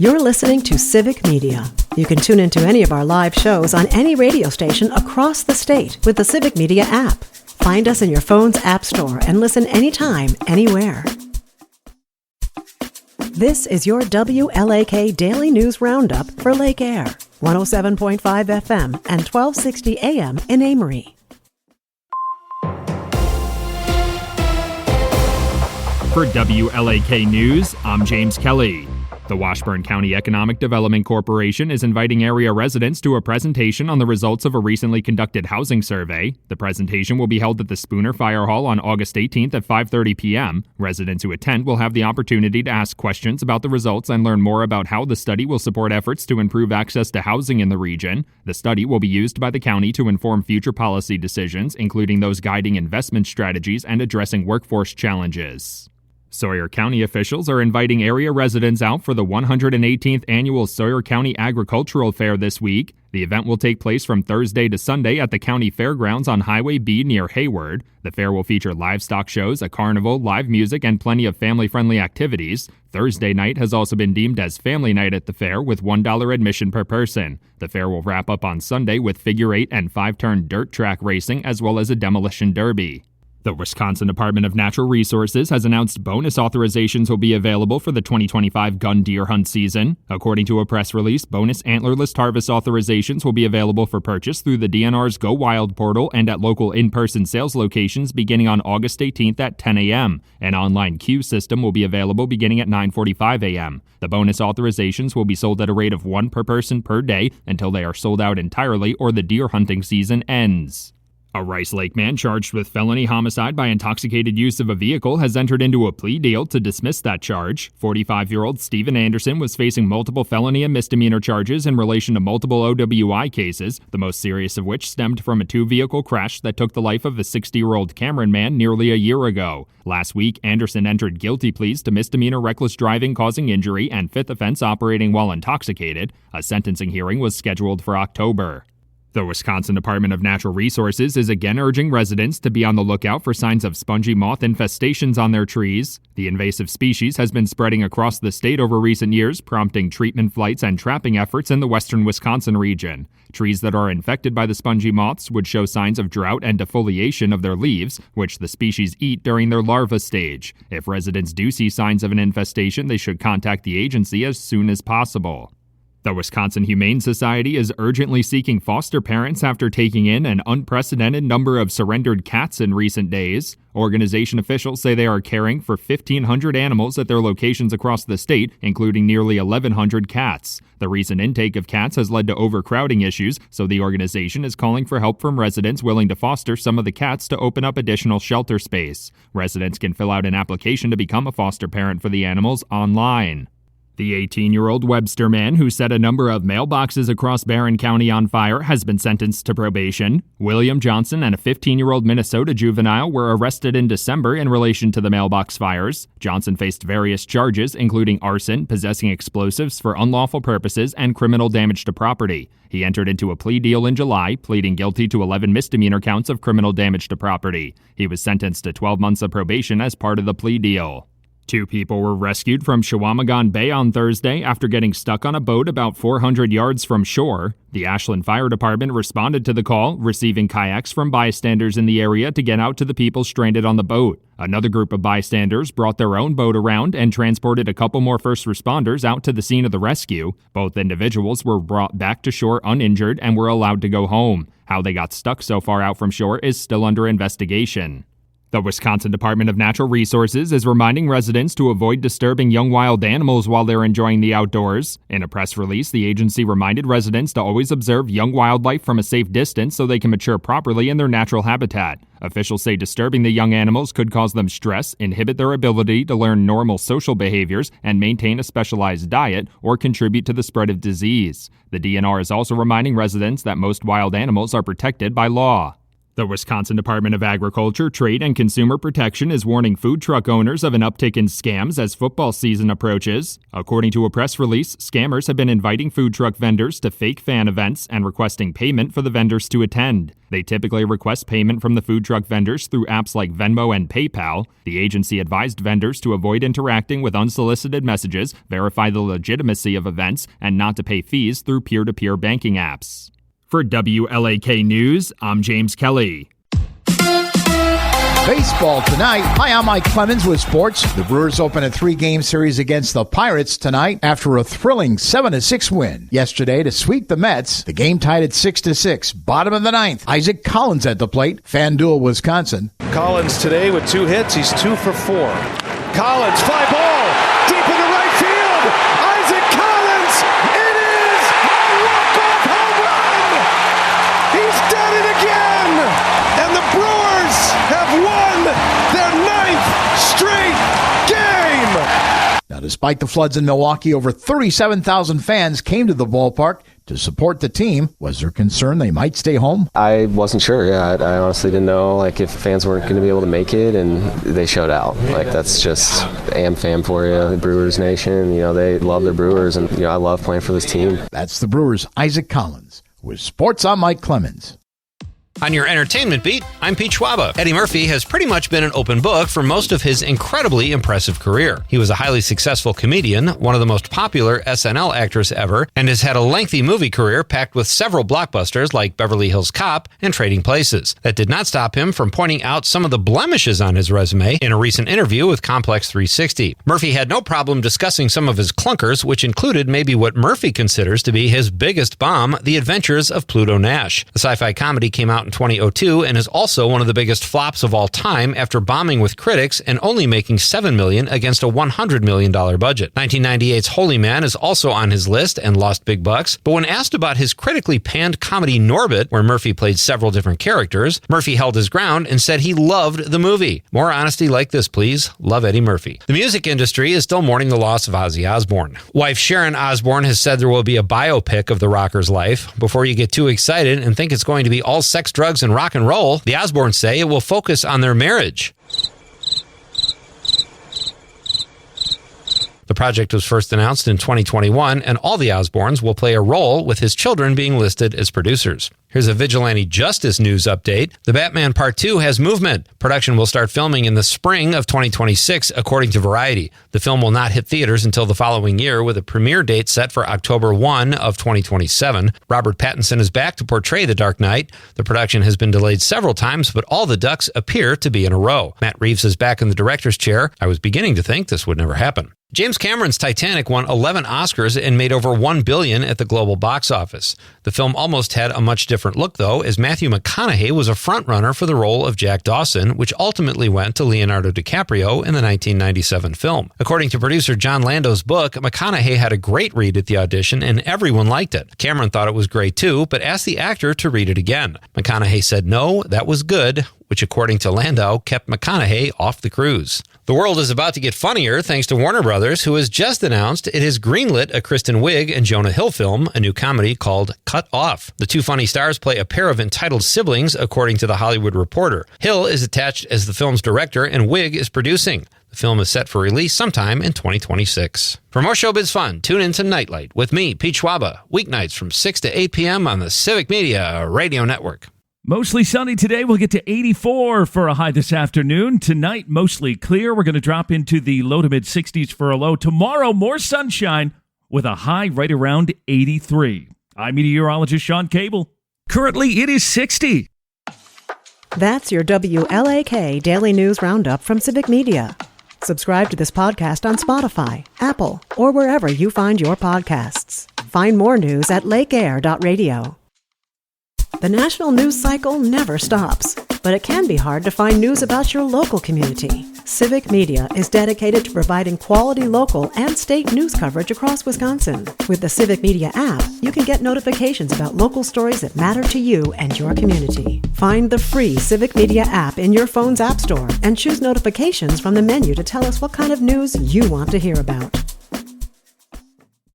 You're listening to Civic Media. You can tune into any of our live shows on any radio station across the state with the Civic Media app. Find us in your phone's app store and listen anytime, anywhere. This is your WLAK Daily News Roundup for Lake Air, 107.5 FM and 1260 AM in Amory. For WLAK News, I'm James Kelly. The Washburn County Economic Development Corporation is inviting area residents to a presentation on the results of a recently conducted housing survey. The presentation will be held at the Spooner Fire Hall on August 18th at 5:30 p.m. Residents who attend will have the opportunity to ask questions about the results and learn more about how the study will support efforts to improve access to housing in the region. The study will be used by the county to inform future policy decisions, including those guiding investment strategies and addressing workforce challenges. Sawyer County officials are inviting area residents out for the 118th Annual Sawyer County Agricultural Fair this week. The event will take place from Thursday to Sunday at the county fairgrounds on Highway B near Hayward. The fair will feature livestock shows, a carnival, live music, and plenty of family-friendly activities. Thursday night has also been deemed as family night at the fair with $1 admission per person. The fair will wrap up on Sunday with figure 8 and 5-turn dirt track racing as well as a demolition derby. The Wisconsin Department of Natural Resources has announced bonus authorizations will be available for the 2025 gun deer hunt season. According to a press release, bonus antlerless harvest authorizations will be available for purchase through the DNR's Go Wild portal and at local in-person sales locations beginning on August 18th at 10 a.m. An online queue system will be available beginning at 9:45 a.m. The bonus authorizations will be sold at a rate of 1 per person per day until they are sold out entirely or the deer hunting season ends. A Rice Lake man charged with felony homicide by intoxicated use of a vehicle has entered into a plea deal to dismiss that charge. 45-year-old Stephen Anderson was facing multiple felony and misdemeanor charges in relation to multiple OWI cases, the most serious of which stemmed from a two-vehicle crash that took the life of a 60-year-old Cameron man nearly a year ago. Last week, Anderson entered guilty pleas to misdemeanor reckless driving causing injury and fifth offense operating while intoxicated. A sentencing hearing was scheduled for October. The Wisconsin Department of Natural Resources is again urging residents to be on the lookout for signs of spongy moth infestations on their trees. The invasive species has been spreading across the state over recent years, prompting treatment flights and trapping efforts in the western Wisconsin region. Trees that are infected by the spongy moths would show signs of drought and defoliation of their leaves, which the species eat during their larva stage. If residents do see signs of an infestation, they should contact the agency as soon as possible. The Wisconsin Humane Society is urgently seeking foster parents after taking in an unprecedented number of surrendered cats in recent days. Organization officials say they are caring for 1,500 animals at their locations across the state, including nearly 1,100 cats. The recent intake of cats has led to overcrowding issues, so the organization is calling for help from residents willing to foster some of the cats to open up additional shelter space. Residents can fill out an application to become a foster parent for the animals online. The 18-year-old Webster man who set a number of mailboxes across Barron County on fire has been sentenced to probation. William Johnson and a 15-year-old Minnesota juvenile were arrested in December in relation to the mailbox fires. Johnson faced various charges, including arson, possessing explosives for unlawful purposes, and criminal damage to property. He entered into a plea deal in July, pleading guilty to 11 misdemeanor counts of criminal damage to property. He was sentenced to 12 months of probation as part of the plea deal. 2 people were rescued from Chequamegon Bay on Thursday after getting stuck on a boat about 400 yards from shore. The Ashland Fire Department responded to the call, receiving kayaks from bystanders in the area to get out to the people stranded on the boat. Another group of bystanders brought their own boat around and transported a couple more first responders out to the scene of the rescue. Both individuals were brought back to shore uninjured and were allowed to go home. How they got stuck so far out from shore is still under investigation. The Wisconsin Department of Natural Resources is reminding residents to avoid disturbing young wild animals while they're enjoying the outdoors. In a press release, the agency reminded residents to always observe young wildlife from a safe distance so they can mature properly in their natural habitat. Officials say disturbing the young animals could cause them stress, inhibit their ability to learn normal social behaviors, and maintain a specialized diet, or contribute to the spread of disease. The DNR is also reminding residents that most wild animals are protected by law. The Wisconsin Department of Agriculture, Trade, and Consumer Protection is warning food truck owners of an uptick in scams as football season approaches. According to a press release, scammers have been inviting food truck vendors to fake fan events and requesting payment for the vendors to attend. They typically request payment from the food truck vendors through apps like Venmo and PayPal. The agency advised vendors to avoid interacting with unsolicited messages, verify the legitimacy of events, and not to pay fees through peer-to-peer banking apps. For WLAK News, I'm James Kelly. Baseball tonight. Hi, I'm Mike Clemens with sports. The Brewers open a 3-game series against the Pirates tonight after a thrilling 7-6 win yesterday to sweep the Mets. The game tied at 6-6. Bottom of the ninth. Isaac Collins at the plate. FanDuel, Wisconsin. Collins today with 2 hits. He's 2 for 4. Collins, fly ball, deep into right field. Isaac Collins, it is a walk-off home run. He's done it again, and the Brewers have won their 9th straight game. Now, despite the floods in Milwaukee, over 37,000 fans came to the ballpark to support the team. Was there concern they might stay home? I wasn't sure. I honestly didn't know if fans weren't going to be able to make it, and they showed out. That's just Am fam for you, the Brewers Nation. They love their Brewers, and I love playing for this team. That's the Brewers' Isaac Collins. With sports, I'm Mike Clemens. On your entertainment beat, I'm Pete Schwaba. Eddie Murphy has pretty much been an open book for most of his incredibly impressive career. He was a highly successful comedian, one of the most popular SNL actors ever, and has had a lengthy movie career packed with several blockbusters like Beverly Hills Cop and Trading Places. That did not stop him from pointing out some of the blemishes on his resume in a recent interview with Complex 360. Murphy had no problem discussing some of his clunkers, which included maybe what Murphy considers to be his biggest bomb, The Adventures of Pluto Nash. The sci-fi comedy came out in 2002 and is also one of the biggest flops of all time after bombing with critics and only making $7 million against a $100 million budget. 1998's Holy Man is also on his list and lost big bucks, but when asked about his critically panned comedy Norbit, where Murphy played several different characters, Murphy held his ground and said he loved the movie. More honesty like this, please. Love Eddie Murphy. The music industry is still mourning the loss of Ozzy Osbourne. Wife Sharon Osbourne has said there will be a biopic of the rocker's life. Before you get too excited and think it's going to be all sex, drugs, and rock and roll, the Osbournes say it will focus on their marriage. The project was first announced in 2021, and all the Osbournes will play a role, with his children being listed as producers. Here's a vigilante justice news update. The Batman Part 2 has movement. Production will start filming in the spring of 2026, according to Variety. The film will not hit theaters until the following year, with a premiere date set for October 1 of 2027. Robert Pattinson is back to portray the Dark Knight. The production has been delayed several times, but all the ducks appear to be in a row. Matt Reeves is back in the director's chair. I was beginning to think this would never happen. James Cameron's Titanic won 11 Oscars and made over $1 billion at the global box office. The film almost had a much different look, though, as Matthew McConaughey was a frontrunner for the role of Jack Dawson, which ultimately went to Leonardo DiCaprio in the 1997 film. According to producer John Lando's book, McConaughey had a great read at the audition and everyone liked it. Cameron thought it was great too, but asked the actor to read it again. McConaughey said no, that was good, which according to Landau kept McConaughey off the cruise. The world is about to get funnier thanks to Warner Brothers, who has just announced it has greenlit a Kristen Wiig and Jonah Hill film, a new comedy called Cut Off. The two funny stars play a pair of entitled siblings, according to The Hollywood Reporter. Hill is attached as the film's director and Wiig is producing. The film is set for release sometime in 2026. For more showbiz fun, tune in to Nightlight with me, Pete Schwaba, weeknights from 6 to 8 p.m. on the Civic Media Radio Network. Mostly sunny today. We'll get to 84 for a high this afternoon. Tonight, mostly clear. We're going to drop into the low to mid-60s for a low. Tomorrow, more sunshine with a high right around 83. I'm meteorologist Sean Cable. Currently, it is 60. That's your WLAK Daily News Roundup from Civic Media. Subscribe to this podcast on Spotify, Apple, or wherever you find your podcasts. Find more news at lakeair.radio. The national news cycle never stops, but it can be hard to find news about your local community. Civic Media is dedicated to providing quality local and state news coverage across Wisconsin. With the Civic Media app, you can get notifications about local stories that matter to you and your community. Find the free Civic Media app in your phone's app store and choose notifications from the menu to tell us what kind of news you want to hear about.